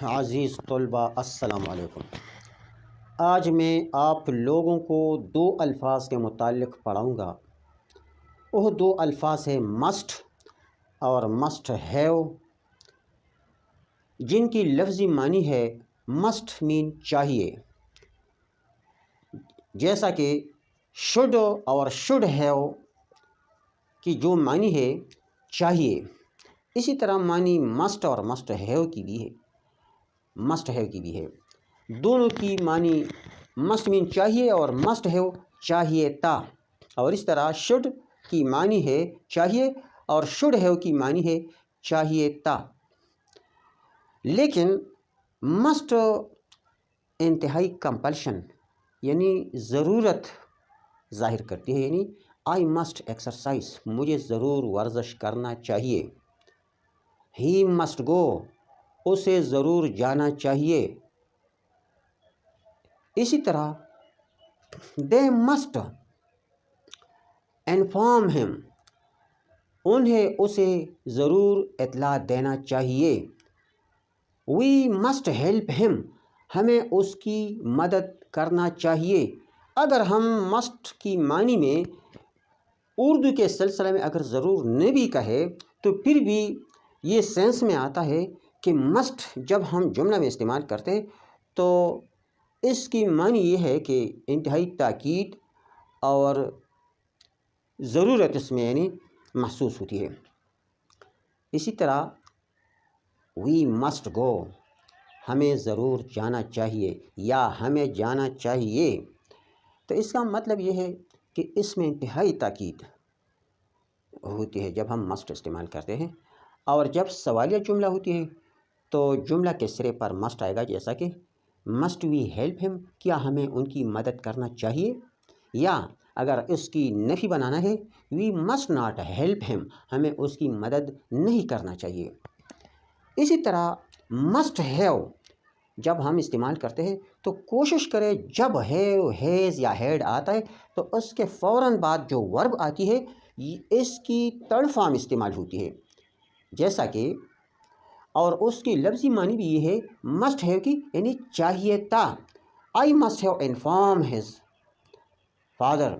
عزیز طلباء السلام علیکم۔ آج میں آپ لوگوں کو دو الفاظ کے متعلق پڑھاؤں گا۔ وہ دو الفاظ ہیں مسٹ اور مسٹ ہیو، جن کی لفظی معنی ہے مسٹ مین چاہیے، جیسا کہ شوڈ اور شوڈ ہیو کی جو معنی ہے چاہیے، اسی طرح معنی مسٹ اور مسٹ ہیو کی بھی ہے۔ دونوں کی معنی مسٹ مین چاہیے اور مسٹ ہیو چاہیے تا، اور اس طرح شوڈ کی معنی ہے چاہیے اور شوڈ ہیو کی معنی ہے چاہیے تا۔ لیکن مسٹ انتہائی کمپلشن یعنی ضرورت ظاہر کرتی ہے، یعنی آئی مسٹ ایکسرسائز، مجھے ضرور ورزش کرنا چاہیے۔ ہی مسٹ گو، اسے ضرور جانا چاہیے۔ اسی طرح دے مسٹ انفارم ہم، انہیں اسے ضرور اطلاع دینا چاہیے۔ وی مسٹ ہیلپ ہم، ہمیں اس کی مدد کرنا چاہیے۔ اگر ہم مسٹ کی معنی میں اردو کے سلسلے میں اگر ضرور نہ بھی کہے تو پھر بھی یہ سینس میں آتا ہے کہ مسٹ جب ہم جملہ میں استعمال کرتے تو اس کی معنی یہ ہے کہ انتہائی تاکید اور ضرورت اس میں یعنی محسوس ہوتی ہے۔ اسی طرح وی مسٹ گو، ہمیں ضرور جانا چاہیے یا ہمیں جانا چاہیے، تو اس کا مطلب یہ ہے کہ اس میں انتہائی تاکید ہوتی ہے جب ہم مسٹ استعمال کرتے ہیں۔ اور جب سوالیہ جملہ ہوتی ہے تو جملہ کے سرے پر مسٹ آئے گا، جیسا کہ مسٹ وی ہیلپ ہم، کیا ہمیں ان کی مدد کرنا چاہیے، یا اگر اس کی نفی بنانا ہے وی مسٹ ناٹ ہیلپ ہم، ہمیں اس کی مدد نہیں کرنا چاہیے۔ اسی طرح مسٹ ہیو جب ہم استعمال کرتے ہیں تو کوشش کریں جب ہیو، ہیز یا ہیڈ آتا ہے تو اس کے فوراً بعد جو ورب آتی ہے اس کی تھرڈ فارم استعمال ہوتی ہے، جیسا کہ اور اس کی لفظی معنی بھی یہ ہے مسٹ ہیو کی، یعنی چاہیے تا۔ I must have inform his father,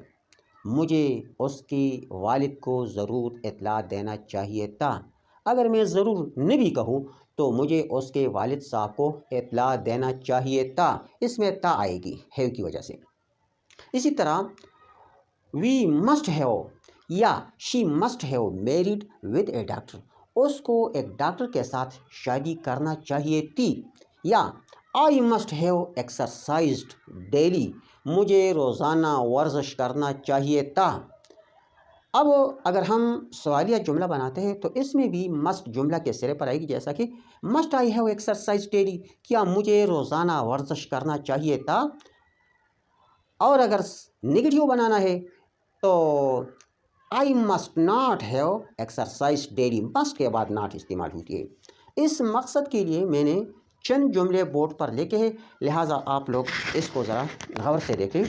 مجھے اس کی والد کو ضرور اطلاع دینا چاہیے تا۔ اگر میں ضرور نہ بھی کہوں تو مجھے اس کے والد صاحب کو اطلاع دینا چاہیے تا، اس میں تا آئے گی ہیو کی وجہ سے۔ اسی طرح وی مسٹ ہیو یا she must have married with a doctor, اس کو ایک ڈاکٹر کے ساتھ شادی کرنا چاہیے تھی، یا I must have exercised daily, مجھے روزانہ ورزش کرنا چاہیے تھا۔ اب اگر ہم سوالیہ جملہ بناتے ہیں تو اس میں بھی مسٹ جملہ کے سرے پر آئے گی، جیسا کہ must I have exercise daily, کیا مجھے روزانہ ورزش کرنا چاہیے تھا۔ اور اگر نگیٹیو بنانا ہے تو I must not have exercise daily, must کے بعد ناٹ استعمال ہوتی ہے۔ اس مقصد کے لیے میں نے چند جملے بورڈ پر لکھے ہیں، لہٰذا آپ لوگ اس کو ذرا غور سے دیکھیں۔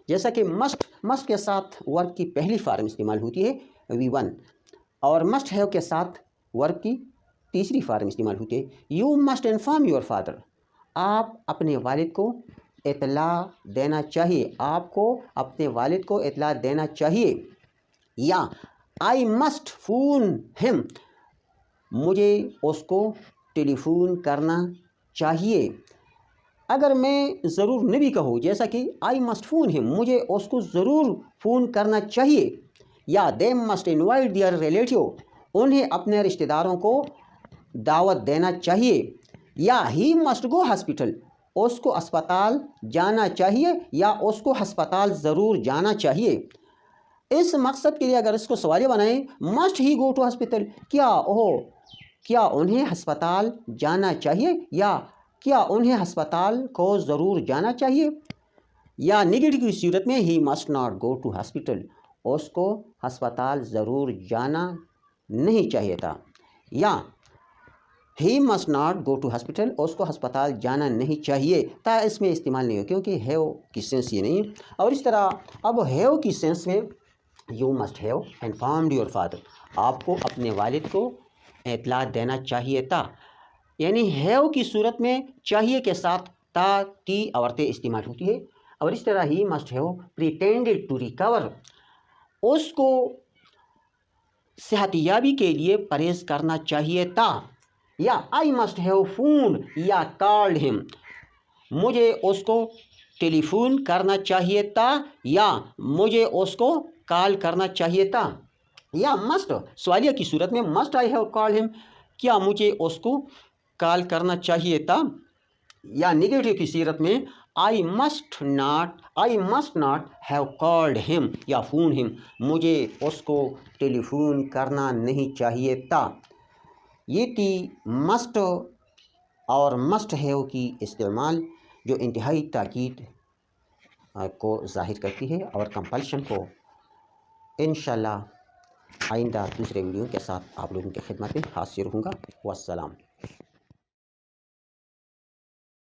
جیسا کہ مسٹ کے ساتھ ورب کی پہلی فارم استعمال ہوتی ہے وی ون، اور مسٹ ہیو کے ساتھ ورب کی تیسری فارم استعمال ہوتی ہے you must inform your father, آپ اپنے والد کو اطلاع دینا چاہیے، آپ کو اپنے والد کو اطلاع دینا چاہیے، یا آئی مسٹ فون ہم، مجھے اس کو ٹیلی فون کرنا چاہیے۔ اگر میں ضرور نہ بھی کہوں، جیسا کہ آئی مسٹ فون ہم، مجھے اس کو ضرور فون کرنا چاہیے، یا they must invite their relative, انہیں اپنے رشتہ داروں کو دعوت دینا چاہیے، یا ہی مسٹ گو ہاسپٹل، اس کو اسپتال جانا چاہیے یا اس کو ہسپتال ضرور جانا چاہیے۔ اس مقصد کے لیے اگر اس کو سوالیہ بنائیں must he go to hospital, کیا انہیں ہسپتال جانا چاہیے، یا کیا انہیں ہسپتال کو ضرور جانا چاہیے، یا نگیٹو کی صورت میں he must not go to hospital, اس کو ہسپتال ضرور جانا نہیں چاہیے تھا، یا he must not go to hospital, اس کو ہسپتال جانا نہیں چاہیے تا، اس میں استعمال نہیں ہو کیونکہ ہیو کی سینس یہ نہیں۔ اور اس طرح اب ہیو کی سینس میں you must have informed your father, آپ کو اپنے والد کو اطلاع دینا چاہیے تھا۔ یعنی ہیو کی صورت میں چاہیے کے ساتھ تا تی اور تے استعمال ہوتی ہے، اور اس طرح he must have pretended to recover, اس کو صحت یابی کے لیے پرہیز کرنا چاہیے تھا، یا آئی مسٹ ہیو فون یا کالڈ ہم، مجھے اس کو ٹیلی فون کرنا چاہیے تھا یا مجھے اس کو کال کرنا چاہیے تھا۔ یا مسٹ سوالیہ کی صورت میں مسٹ آئی ہیو کال ہم، کیا مجھے اس کو کال کرنا چاہیے تھا، یا نگیٹو کی صورت میں I must not have called ہم یا فون ہم، مجھے اس کو ٹیلی فون کرنا نہیں چاہیے تھا۔ یہ تھی مسٹ اور مسٹ ہیو کی استعمال جو انتہائی تاکید کو ظاہر کرتی ہے اور کمپلشن کو۔ انشاءاللہ آئندہ دوسرے ویڈیو کے ساتھ آپ لوگوں کی خدمت میں حاضر ہوں گا۔ والسلام۔